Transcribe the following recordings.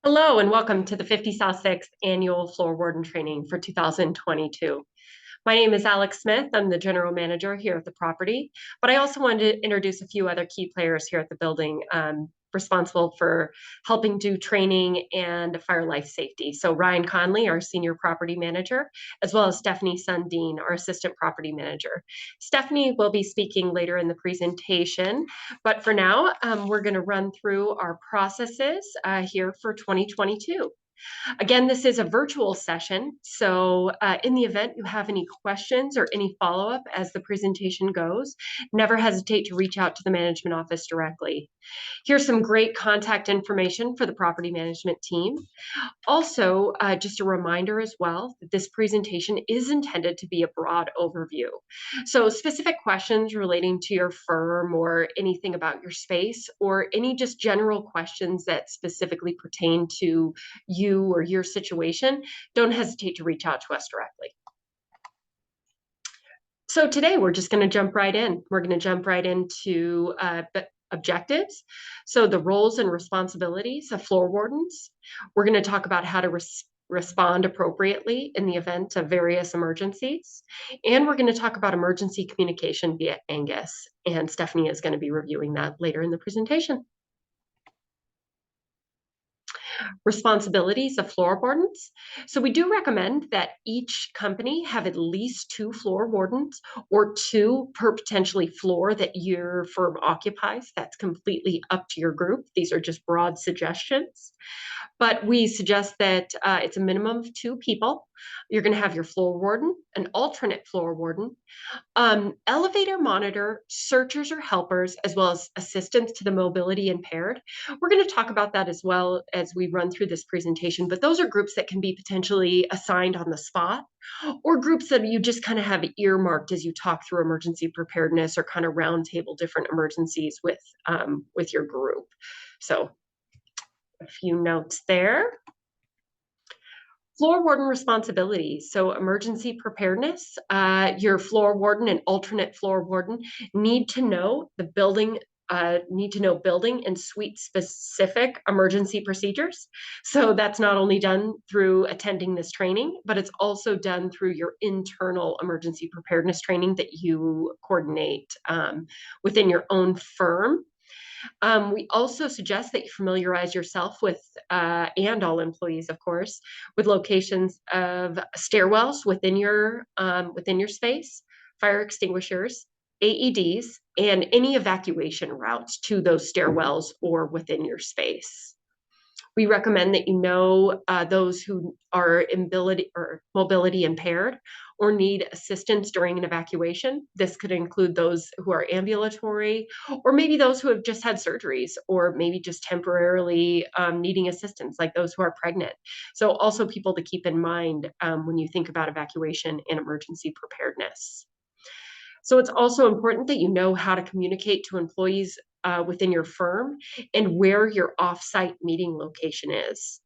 Hello and welcome to the 50 South 6th Annual Floor Warden Training for 2022. My name is Alex Smith. I'm the General Manager here at the property, but I also wanted to introduce a few other key players here at the building responsible for helping do training and fire life safety. So Ryan Conley, our Senior Property Manager, as well as Stephanie Sundin, our Assistant Property Manager. Stephanie will be speaking later in the presentation, but for now, we're going to run through our processes here for 2022. Again, this is a virtual session, so in the event you have any questions or any follow-up as the presentation goes, never hesitate to reach out to the management office directly. Here's some great contact information for the property management team. Also, just a reminder as well that this presentation is intended to be a broad overview. So specific questions relating to your firm or anything about your space or any just general questions that specifically pertain to you or your situation, don't hesitate to reach out to us directly. So today we're just going to jump right in. We're going to jump right into objectives. So the roles and responsibilities of floor wardens. We're going to talk about how to respond appropriately in the event of various emergencies. And we're going to talk about emergency communication via Angus. And Stephanie is going to be reviewing that later in the presentation. Responsibilities of floor wardens. So we do recommend that each company have at least 2 floor wardens or 2 per potentially floor that your firm occupies. That's completely up to your group. These are just broad suggestions. But we suggest that it's a minimum of 2 people. You're going to have your floor warden, an alternate floor warden, elevator monitor, searchers or helpers, as well as assistants to the mobility impaired. We're going to talk about that as well as we run through this presentation, but those are groups that can be potentially assigned on the spot or groups that you just kind of have earmarked as you talk through emergency preparedness or kind of roundtable different emergencies with your group. So a few notes there. Floor warden responsibilities. So emergency preparedness, your floor warden and alternate floor warden need to know building and suite specific emergency procedures. So that's not only done through attending this training, but it's also done through your internal emergency preparedness training that you coordinate within your own firm. We also suggest that you familiarize yourself with, and all employees, of course, with locations of stairwells within your space, fire extinguishers, AEDs, and any evacuation routes to those stairwells or within your space. We recommend that you know those who are mobility impaired or need assistance during an evacuation. This could include those who are ambulatory, or maybe those who have just had surgeries, or maybe just temporarily needing assistance, like those who are pregnant. So also people to keep in mind when you think about evacuation and emergency preparedness. So it's also important that you know how to communicate to employees within your firm and where your offsite meeting location is.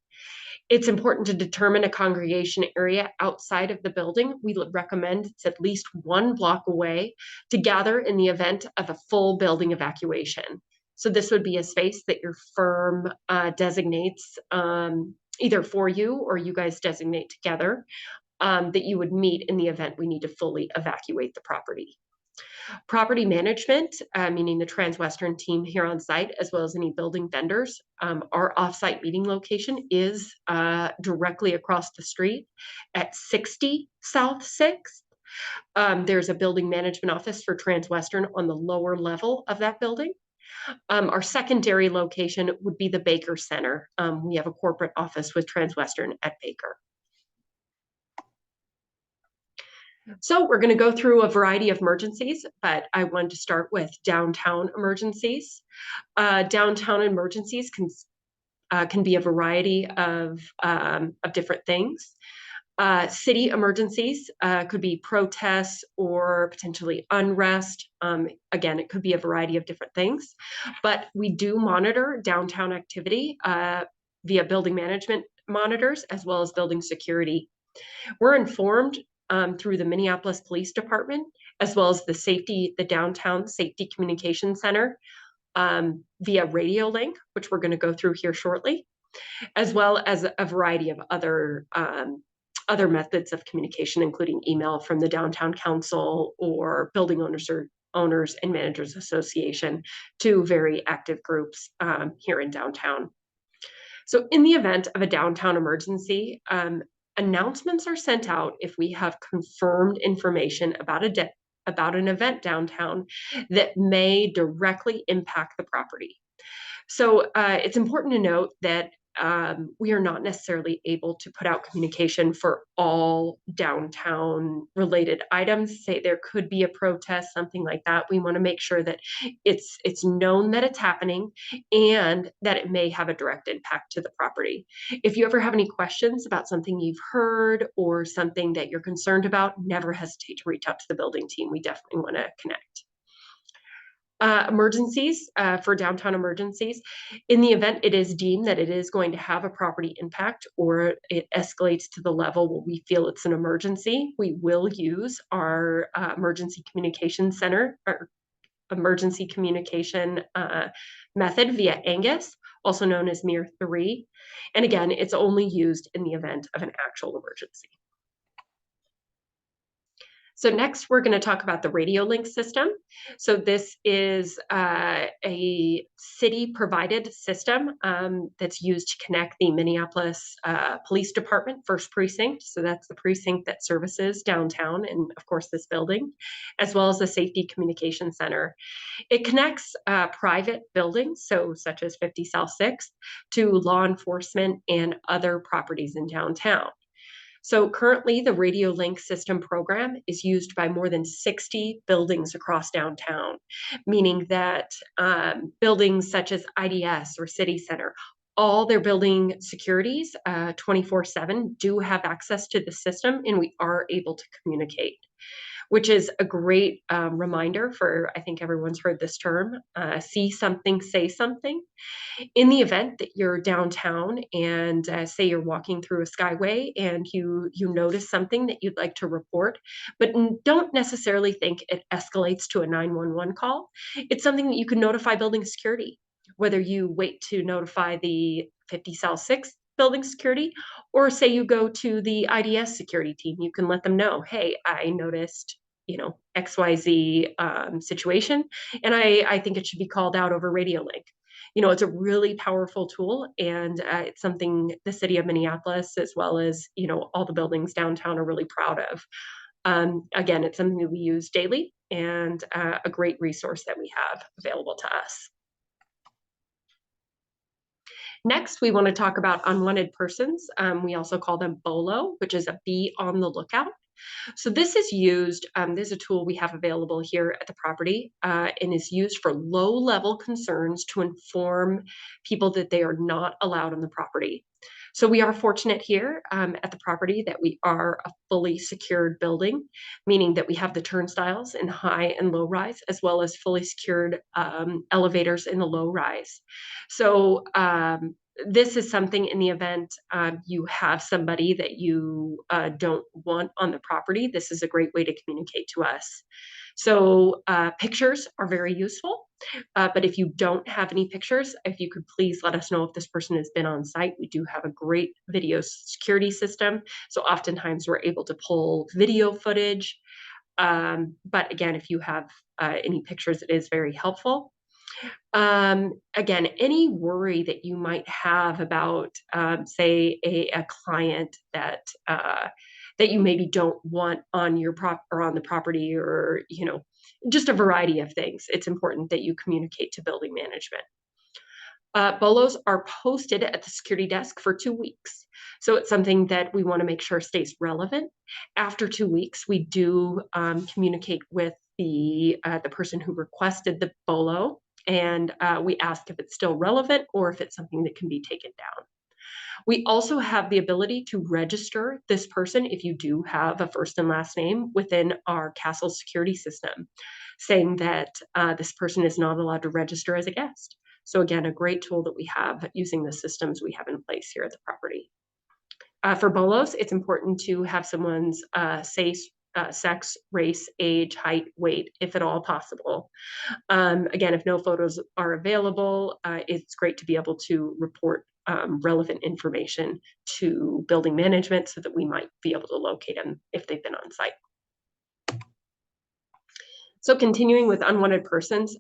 It's important to determine a congregation area outside of the building. We recommend it's at least 1 block away to gather in the event of a full building evacuation. So this would be a space that your firm designates either for you or you guys designate together that you would meet in the event we need to fully evacuate the property. Property management, meaning the Transwestern team here on site, as well as any building vendors. Our offsite meeting location is directly across the street at 60 South 6th. There's a building management office for Transwestern on the lower level of that building. Our secondary location would be the Baker Center. We have a corporate office with Transwestern at Baker. So we're going to go through a variety of emergencies, but I wanted to start with downtown emergencies. Downtown emergencies can be a variety of different things. City emergencies could be protests or potentially unrest. Again, it could be a variety of different things, but we do monitor downtown activity via building management monitors as well as building security. We're informed through the Minneapolis Police Department, as well as the Downtown Safety Communication Center via radio link, which we're going to go through here shortly. as well as a variety of other methods of communication, including email from the downtown council or building owners and managers association, two very active groups here in downtown. So, in the event of a downtown emergency, announcements are sent out if we have confirmed information about about an event downtown that may directly impact the property. So it's important to note that we are not necessarily able to put out communication for all downtown related items. Say there could be a protest, something like that. We want to make sure that it's known that it's happening and that it may have a direct impact to the property. If you ever have any questions about something you've heard or something that you're concerned about, never hesitate to reach out to the building team. We definitely want to connect. Emergencies, for downtown emergencies, in the event it is deemed that it is going to have a property impact or it escalates to the level where we feel it's an emergency, we will use our emergency communication center or emergency communication method via Angus, also known as MIR 3. And again, it's only used in the event of an actual emergency. So next, we're going to talk about the radio link system. So this is a city-provided system that's used to connect the Minneapolis Police Department, First Precinct. So that's the precinct that services downtown and, of course, this building, as well as the Safety Communication Center. It connects private buildings, so such as 50 South 6th, to law enforcement and other properties in downtown. So currently, the Radio Link system program is used by more than 60 buildings across downtown, meaning that buildings such as IDS or City Center, all their building securities 24/7 do have access to the system, and we are able to communicate, which is a great reminder for, I think everyone's heard this term, see something, say something. In the event that you're downtown and say you're walking through a skyway and you notice something that you'd like to report, but don't necessarily think it escalates to a 911 call, it's something that you can notify building security, whether you wait to notify the 50 South 6th building security, or say you go to the IDS security team, you can let them know, hey, I noticed, XYZ situation, and I think it should be called out over Radio Link. It's a really powerful tool, and it's something the city of Minneapolis, as well as, all the buildings downtown are really proud of. Again, it's something that we use daily and a great resource that we have available to us. Next, we want to talk about unwanted persons. We also call them BOLO, which is a be on the lookout. So this is used, there's a tool we have available here at the property and is used for low-level concerns to inform people that they are not allowed on the property. So we are fortunate here at the property that we are a fully secured building, meaning that we have the turnstiles in high and low rise, as well as fully secured elevators in the low rise. So this is something in the event you have somebody that you don't want on the property. This is a great way to communicate to us. So pictures are very useful, but if you don't have any pictures, if you could please let us know if this person has been on site. We do have a great video security system, so oftentimes we're able to pull video footage. But again, if you have any pictures, it is very helpful. Again, any worry that you might have about, say, a client that that you maybe don't want on your or on the property, or just a variety of things. It's important that you communicate to building management. BOLOs are posted at the security desk for 2 weeks. So it's something that we want to make sure stays relevant. After 2 weeks, we do communicate with the person who requested the BOLO, and we ask if it's still relevant or if it's something that can be taken down. We also have the ability to register this person if you do have a first and last name within our castle security system, saying that this person is not allowed to register as a guest. So again, a great tool that we have using the systems we have in place here at the property. For BOLOs, it's important to have someone's sex, race, age, height, weight, if at all possible. Again, if no photos are available, it's great to be able to report relevant information to building management so that we might be able to locate them if they've been on site. So continuing with unwanted persons,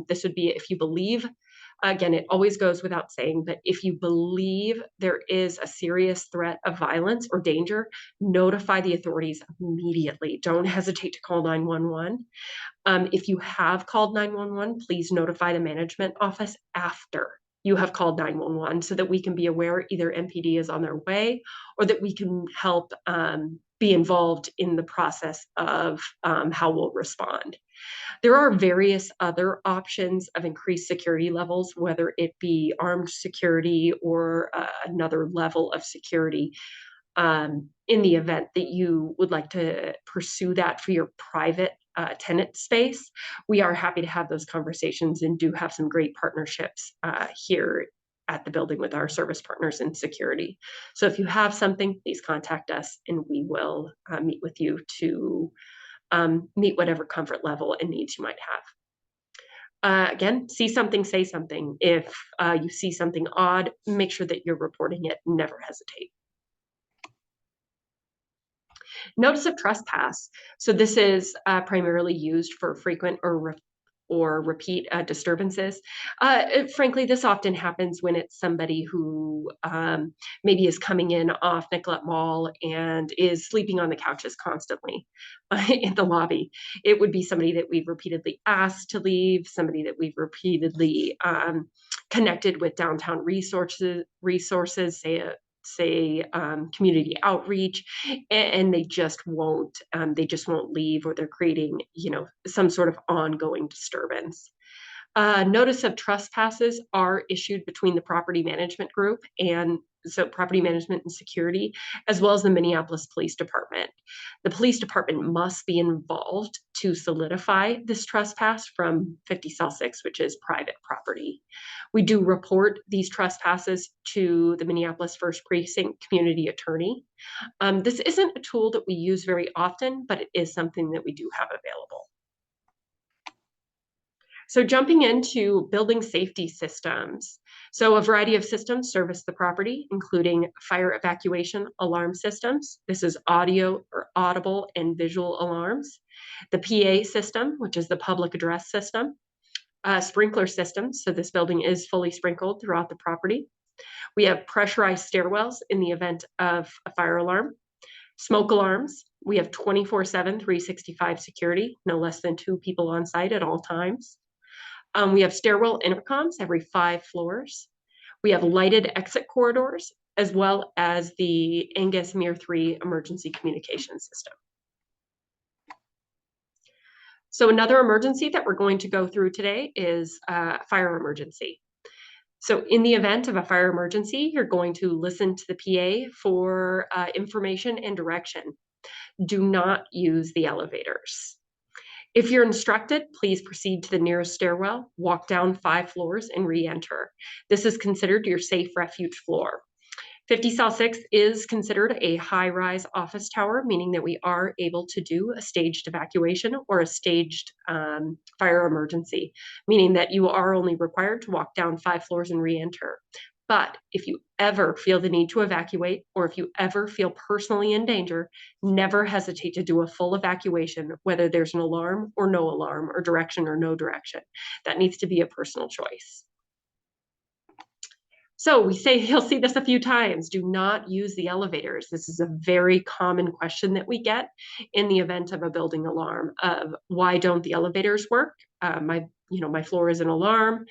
this would be if you believe, again, it always goes without saying, but if you believe there is a serious threat of violence or danger, notify the authorities immediately. Don't hesitate to call 911. If you have called 911, please notify the management office after you have called 911 so that we can be aware either MPD is on their way or that we can help be involved in the process of how we'll respond. There are various other options of increased security levels, whether it be armed security or another level of security. In the event that you would like to pursue that for your private tenant space, we are happy to have those conversations and do have some great partnerships here at the building with our service partners in security. So if you have something, please contact us and we will meet with you to meet whatever comfort level and needs you might have. Again, see something, say something. If you see something odd, make sure that you're reporting it. Never hesitate. Notice of trespass. So this is primarily used for frequent or repeat disturbances. Frankly, this often happens when it's somebody who maybe is coming in off Nicollet Mall and is sleeping on the couches constantly in the lobby. It would be somebody that we've repeatedly asked to leave, somebody that we've repeatedly connected with downtown resources, say community outreach, and they just won't leave, or they're creating some sort of ongoing disturbance. Notice of trespasses are issued between the property management group and property management and security, as well as the Minneapolis Police Department. The police department must be involved to solidify this trespass from 50 South 6, which is private property. We do report these trespasses to the Minneapolis First Precinct community attorney. This isn't a tool that we use very often, but it is something that we do have available. So jumping into building safety systems. So a variety of systems service the property, including fire evacuation alarm systems. This is audio or audible and visual alarms. The PA system, which is the public address system. Sprinkler systems. So this building is fully sprinkled throughout the property. We have pressurized stairwells in the event of a fire alarm. Smoke alarms. We have 24/7, 365 security, no less than 2 people on site at all times. We have stairwell intercoms every 5 floors. We have lighted exit corridors, as well as the Angus Mir 3 emergency communication system. So another emergency that we're going to go through today is fire emergency. So in the event of a fire emergency, you're going to listen to the PA for information and direction. Do not use the elevators. If you're instructed, please proceed to the nearest stairwell, walk down 5 floors, and re-enter. This is considered your safe refuge floor. 50 South 6 is considered a high-rise office tower, meaning that we are able to do a staged evacuation or a staged fire emergency, meaning that you are only required to walk down 5 floors and re-enter. But if you ever feel the need to evacuate, or if you ever feel personally in danger, never hesitate to do a full evacuation, whether there's an alarm or no alarm, or direction or no direction. That needs to be a personal choice. So you'll see this a few times. Do not use the elevators. This is a very common question that we get in the event of a building alarm of why don't the elevators work? My floor is an alarm.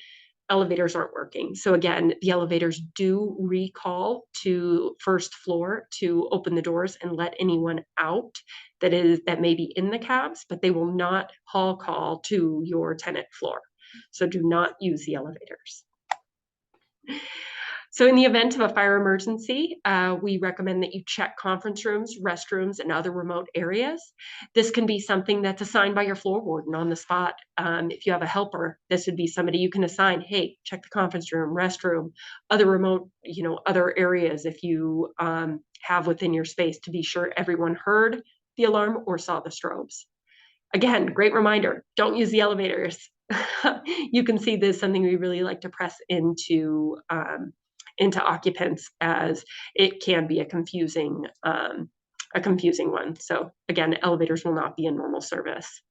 Elevators aren't working. So again, the elevators do recall to first floor to open the doors and let anyone out that may be in the cabs, but they will not hall call to your tenant floor. So do not use the elevators. So in the event of a fire emergency, we recommend that you check conference rooms, restrooms, and other remote areas. This can be something that's assigned by your floor warden on the spot. If you have a helper, this would be somebody you can assign, hey, check the conference room, restroom, other remote, other areas if you have within your space to be sure everyone heard the alarm or saw the strobes. Again, great reminder, don't use the elevators. You can see this is something we really like to press into into occupants, as it can be a confusing one. So again, elevators will not be in normal service.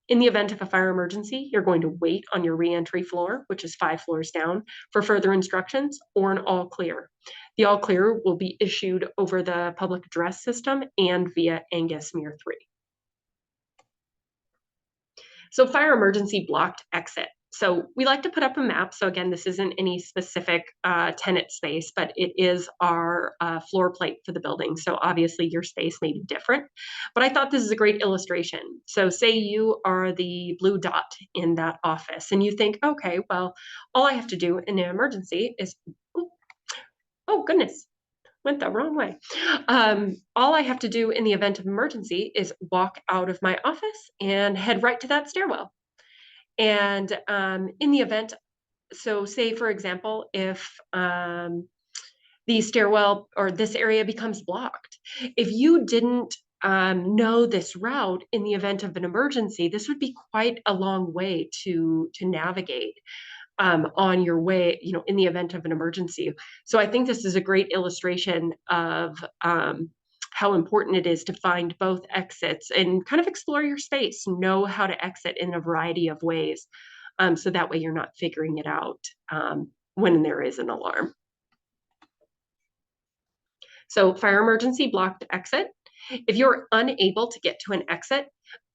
In the event of a fire emergency, you're going to wait on your reentry floor, which is 5 floors down, for further instructions or an all clear. The all clear will be issued over the public address system and via Angus Mir 3. So fire emergency blocked exit. So we like to put up a map. So again, this isn't any specific tenant space, but it is our floor plate for the building. So obviously your space may be different, but I thought this is a great illustration. So say you are the blue dot in that office and you think, okay, well, all I have to do in an emergency is, oh goodness, went the wrong way. All I have to do in the event of emergency is walk out of my office and head right to that stairwell. And in the event, so say for example, if the stairwell or this area becomes blocked, if you didn't know this route in the event of an emergency, this would be quite a long way to navigate on your way, in the event of an emergency. So I think this is a great illustration of how important it is to find both exits and kind of explore your space, know how to exit in a variety of ways. So that way you're not figuring it out when there is an alarm. So fire emergency blocked exit. If you're unable to get to an exit,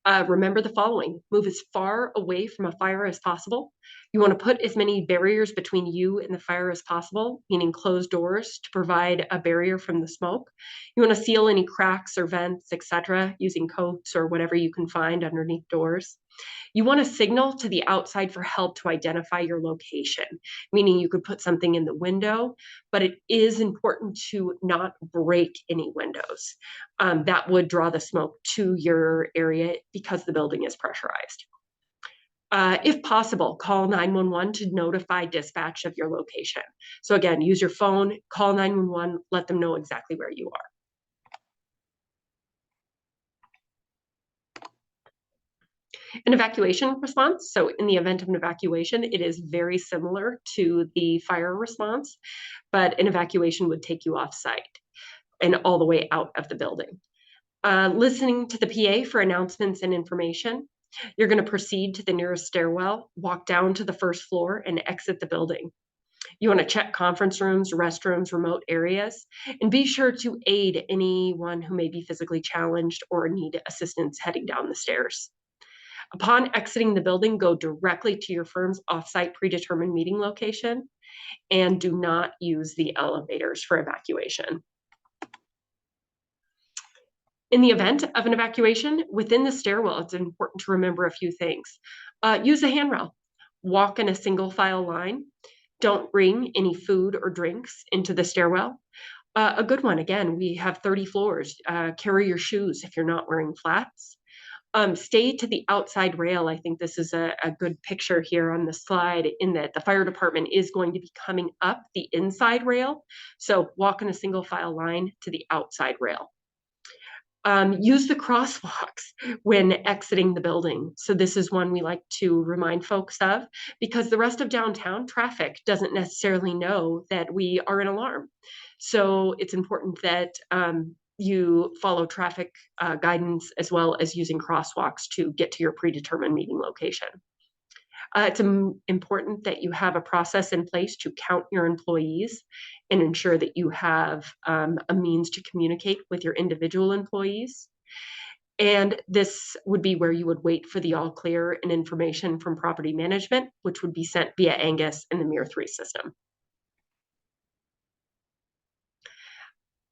remember the following: move as far away from a fire as possible. You want to put as many barriers between you and the fire as possible, meaning closed doors to provide a barrier from the smoke. You want to seal any cracks or vents, etc., using coats or whatever you can find underneath doors. You want to signal to the outside for help to identify your location, meaning you could put something in the window, but it is important to not break any windows. That would draw the smoke to your area because the building is pressurized. If possible, call 911 to notify dispatch of your location. So again, use your phone, call 911, let them know exactly where you are. An evacuation response. So in the event of an evacuation, it is very similar to the fire response, but an evacuation would take you off site and all the way out of the building. Listening to the PA for announcements and information. You're going to proceed to the nearest stairwell, walk down to the first floor, and exit the building. You want to check conference rooms, restrooms, remote areas, and be sure to aid anyone who may be physically challenged or need assistance heading down the stairs. Upon exiting the building, go directly to your firm's offsite predetermined meeting location and do not use the elevators for evacuation. In the event of an evacuation, within the stairwell, it's important to remember a few things. Use a handrail. Walk in a single file line. Don't bring any food or drinks into the stairwell. A good one, again, we have 30 floors. Carry your shoes if you're not wearing flats. Stay to the outside rail. I think this is a good picture here on the slide, in that the fire department is going to be coming up the inside rail. So walk in a single file line to the outside rail. Use the crosswalks when exiting the building. So this is one we like to remind folks of, because the rest of downtown traffic doesn't necessarily know that we are in alarm. So it's important that you follow traffic guidance, as well as using crosswalks to get to your predetermined meeting location. It's important that you have a process in place to count your employees and ensure that you have a means to communicate with your individual employees. And this would be where you would wait for the all clear and information from property management, which would be sent via Angus and the Mir 3 system.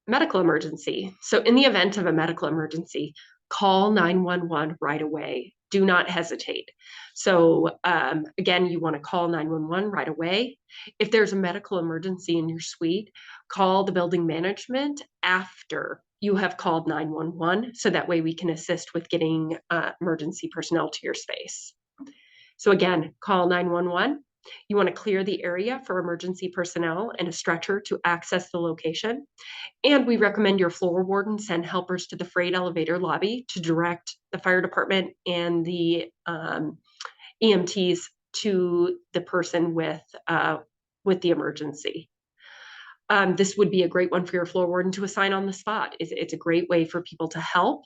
Medical emergency. So in the event of a medical emergency, call 911 right away. Do not hesitate. So again, you want to call 911 right away. If there's a medical emergency in your suite, call the building management after you have called 911, so that way we can assist with getting emergency personnel to your space. So again, call 911. You want to clear the area for emergency personnel and a stretcher to access the location. And we recommend your floor warden send helpers to the freight elevator lobby to direct the fire department and the EMTs to the person with with the emergency. This would be a great one for your floor warden to assign on the spot. It's a great way for people to help,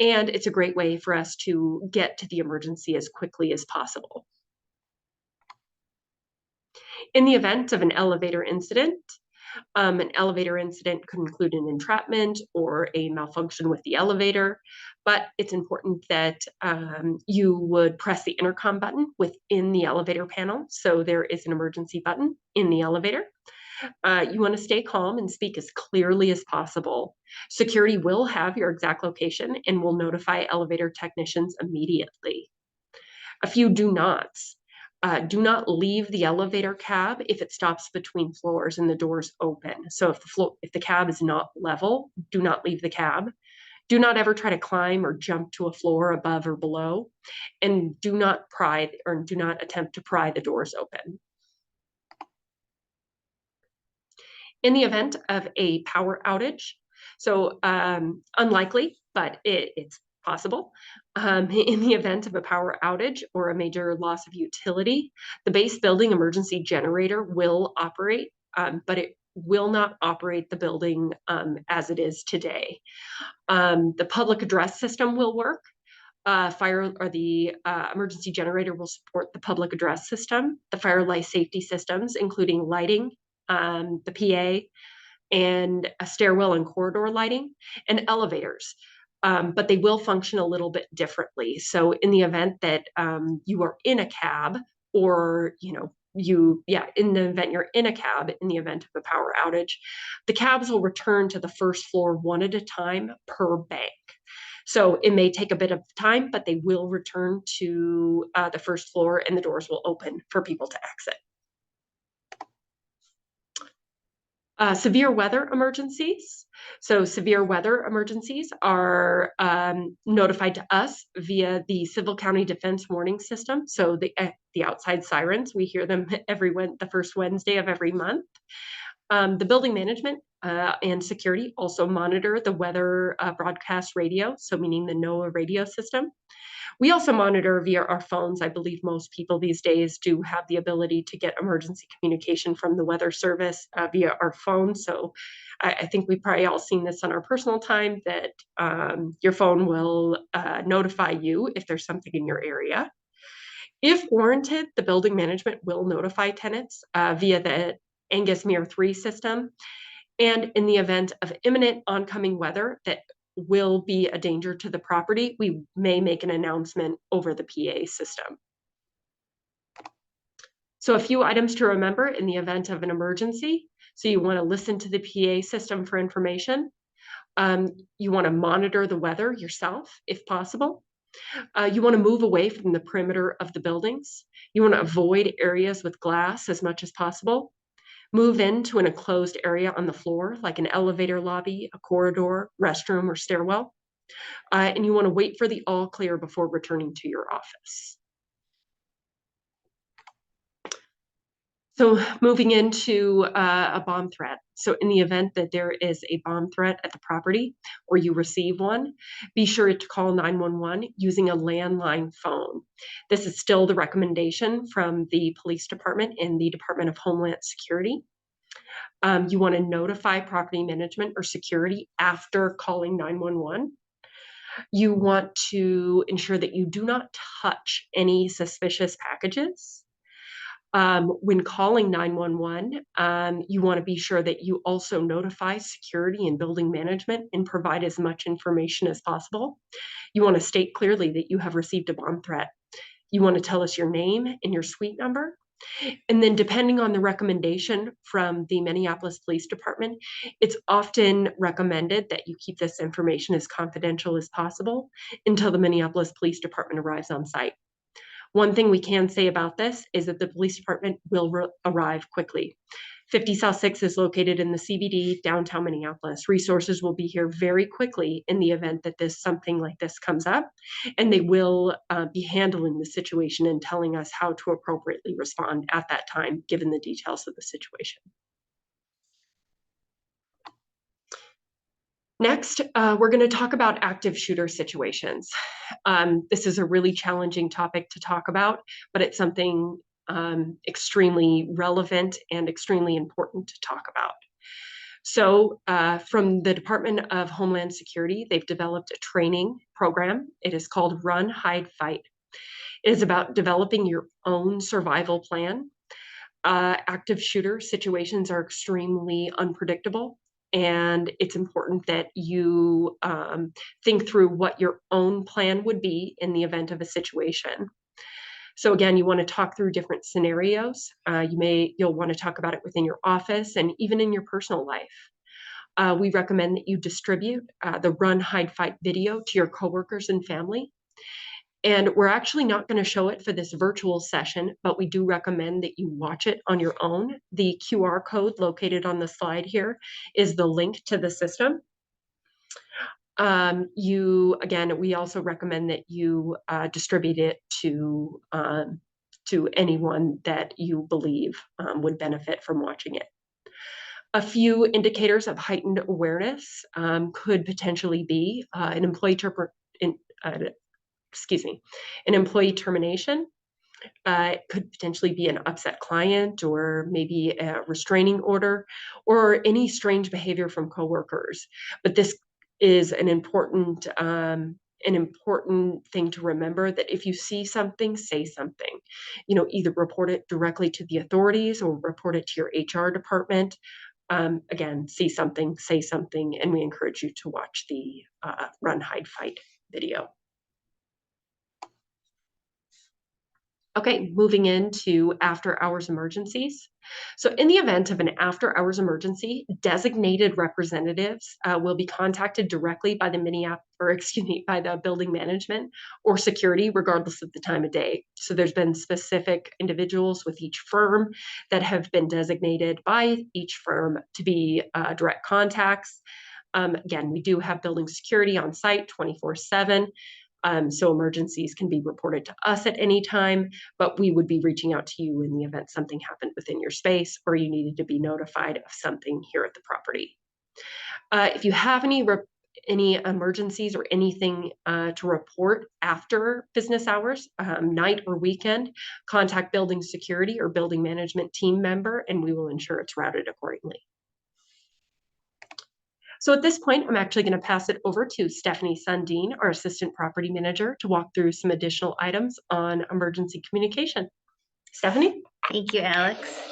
and it's a great way for us to get to the emergency as quickly as possible. In the event of an elevator incident could include an entrapment or a malfunction with the elevator, but it's important that you would press the intercom button within the elevator panel. So there is an emergency button in the elevator. You want to stay calm and speak as clearly as possible. Security will have your exact location and will notify elevator technicians immediately. A few do nots. Do not leave the elevator cab if it stops between floors and the doors open. So if the cab is not level, do not leave the cab. Do not ever try to climb or jump to a floor above or below, and do not attempt to pry the doors open. In the event of a power outage, so unlikely, but it's possible. In the event of a power outage or a major loss of utility, the base building emergency generator will operate, but it will not operate the building as it is today. The public address system will work. The emergency generator will support the public address system, the fire life safety systems, including lighting, the PA, and a stairwell and corridor lighting, and elevators. But they will function a little bit differently. So in the event that you are in a cab, or in the event you're in a cab, in the event of a power outage, the cabs will return to the first floor one at a time per bank. So it may take a bit of time, but they will return to the first floor and the doors will open for people to exit. Severe weather emergencies. So severe weather emergencies are notified to us via the Civil County Defense Warning System. So the outside sirens, we hear them the first Wednesday of every month. The building management and security also monitor the weather broadcast radio, so meaning the NOAA radio system. We also monitor via our phones. I believe most people these days do have the ability to get emergency communication from the weather service via our phone. So I think we've probably all seen this on our personal time, that your phone will notify you if there's something in your area. If warranted, the building management will notify tenants via the Angus Mir 3 system. And in the event of imminent oncoming weather that will be a danger to the property, we may make an announcement over the PA system. So a few items to remember in the event of an emergency. So you want to listen to the PA system for information. You want to monitor the weather yourself, if possible. You want to move away from the perimeter of the buildings. You want to avoid areas with glass as much as possible. Move into an enclosed area on the floor, like an elevator lobby, a corridor, restroom, or stairwell. And you want to wait for the all clear before returning to your office. So moving into a bomb threat. So in the event that there is a bomb threat at the property or you receive one, be sure to call 911 using a landline phone. This is still the recommendation from the police department and the Department of Homeland Security. You want to notify property management or security after calling 911. You want to ensure that you do not touch any suspicious packages. When calling 911, you want to be sure that you also notify security and building management and provide as much information as possible. You want to state clearly that you have received a bomb threat. You want to tell us your name and your suite number. And then depending on the recommendation from the Minneapolis Police Department, it's often recommended that you keep this information as confidential as possible until the Minneapolis Police Department arrives on site. One thing we can say about this is that the police department will arrive quickly. 50 South 6 is located in the CBD, downtown Minneapolis. Resources will be here very quickly in the event that something like this comes up, and they will be handling the situation and telling us how to appropriately respond at that time, given the details of the situation. Next, we're going to talk about active shooter situations. This is a really challenging topic to talk about, but it's something extremely relevant and extremely important to talk about. So from the Department of Homeland Security, they've developed a training program. It is called Run, Hide, Fight. It is about developing your own survival plan. Active shooter situations are extremely unpredictable, and it's important that you think through what your own plan would be in the event of a situation. So again, you want to talk through different scenarios. You'll want to talk about it within your office and even in your personal life. We recommend that you distribute the Run, Hide, Fight video to your coworkers and family. And we're actually not going to show it for this virtual session, but we do recommend that you watch it on your own. The QR code located on the slide here is the link to the system. We also recommend that you distribute it to anyone that you believe would benefit from watching it. A few indicators of heightened awareness could potentially be an employee termination. It could potentially be an upset client, or maybe a restraining order, or any strange behavior from coworkers. But this is an important thing to remember, that if you see something, say something. Either report it directly to the authorities or report it to your HR department. Again, see something, say something, and we encourage you to watch the Run, Hide, Fight video. Okay, moving into after-hours emergencies. So in the event of an after-hours emergency, designated representatives will be contacted directly by by the building management or security, regardless of the time of day. So there's been specific individuals with each firm that have been designated by each firm to be direct contacts. Again, we do have building security on site 24/7. So emergencies can be reported to us at any time, but we would be reaching out to you in the event something happened within your space or you needed to be notified of something here at the property. If you have any emergencies or anything to report after business hours, night or weekend, contact building security or building management team member, and we will ensure it's routed accordingly. So at this point, I'm actually going to pass it over to Stephanie Sundin, our Assistant Property Manager, to walk through some additional items on emergency communication. Stephanie? Thank you, Alex.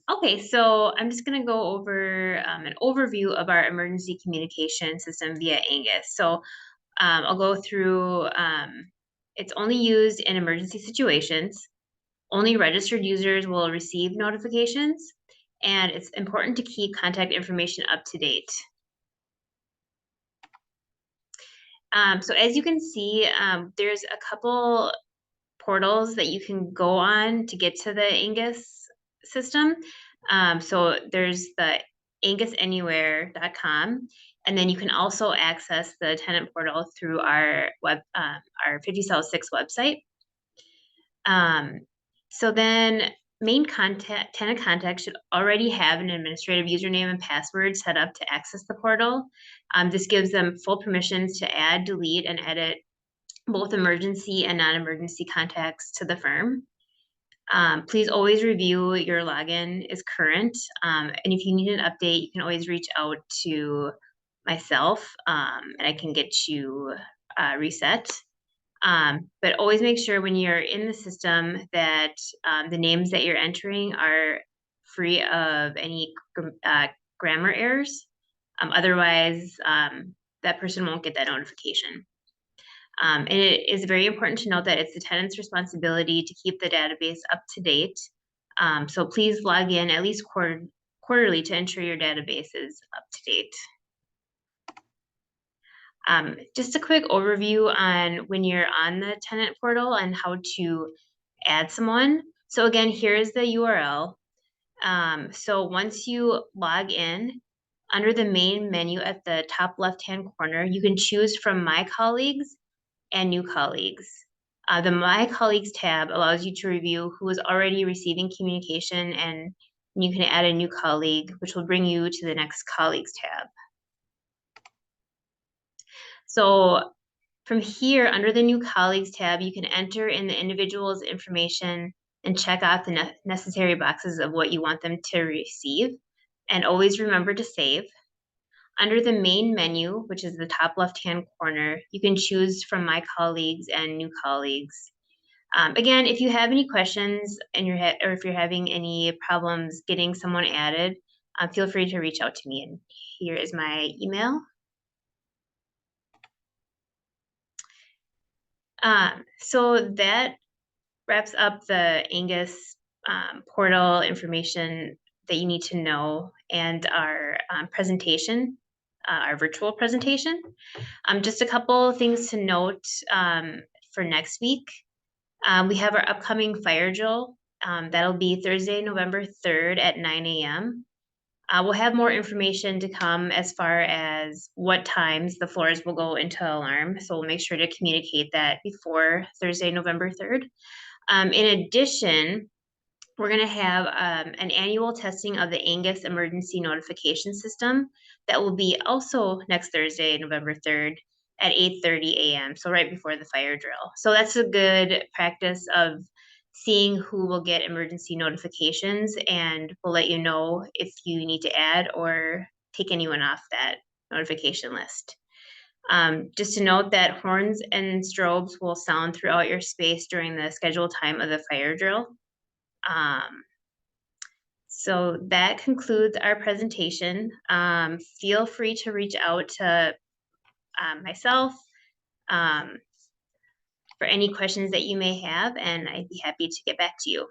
Okay, so I'm just going to go over an overview of our emergency communication system via Angus. So I'll go through, it's only used in emergency situations. Only registered users will receive notifications, and it's important to keep contact information up to date. So as you can see, there's a couple portals that you can go on to get to the Angus system. So there's the angusanywhere.com, and then you can also access the tenant portal through our 50 South 6 website. So then tenant contact should already have an administrative username and password set up to access the portal. This gives them full permissions to add, delete, and edit both emergency and non-emergency contacts to the firm. Please always review your login is current. And if you need an update, you can always reach out to myself and I can get you reset. But always make sure when you're in the system that the names that you're entering are free of any grammar errors. Otherwise, that person won't get that notification. And it is very important to note that it's the tenant's responsibility to keep the database up to date. So please log in at least quarterly to ensure your database is up to date. Just a quick overview on when you're on the tenant portal and how to add someone. So again, here's the URL. So once you log in, under the main menu at the top left-hand corner, you can choose from My Colleagues and New Colleagues. The My Colleagues tab allows you to review who is already receiving communication, and you can add a new colleague, which will bring you to the next Colleagues tab. So From here, under the new colleagues tab, you can enter in the individual's information and check off the necessary boxes of what you want them to receive. And always remember to save. Under the main menu, which is the top left-hand corner, you can choose from my colleagues and new colleagues. Again, if you have any questions and or if you're having any problems getting someone added, feel free to reach out to me. And here is my email. So that wraps up the Angus portal information that you need to know and our presentation, our virtual presentation. Just a couple things to note for next week. We have our upcoming fire drill. That'll be Thursday, November 3rd at 9 a.m. We'll have more information to come as far as what times the floors will go into alarm. So we'll make sure to communicate that before Thursday, November 3rd. In addition, we're going to have an annual testing of the Angus emergency notification system that will be also next Thursday, November 3rd at 8:30 a.m. So right before the fire drill. So that's a good practice of seeing who will get emergency notifications, and we'll let you know if you need to add or take anyone off that notification list. Just to note that horns and strobes will sound throughout your space during the scheduled time of the fire drill. So that concludes our presentation. Feel free to reach out to myself for any questions that you may have, and I'd be happy to get back to you.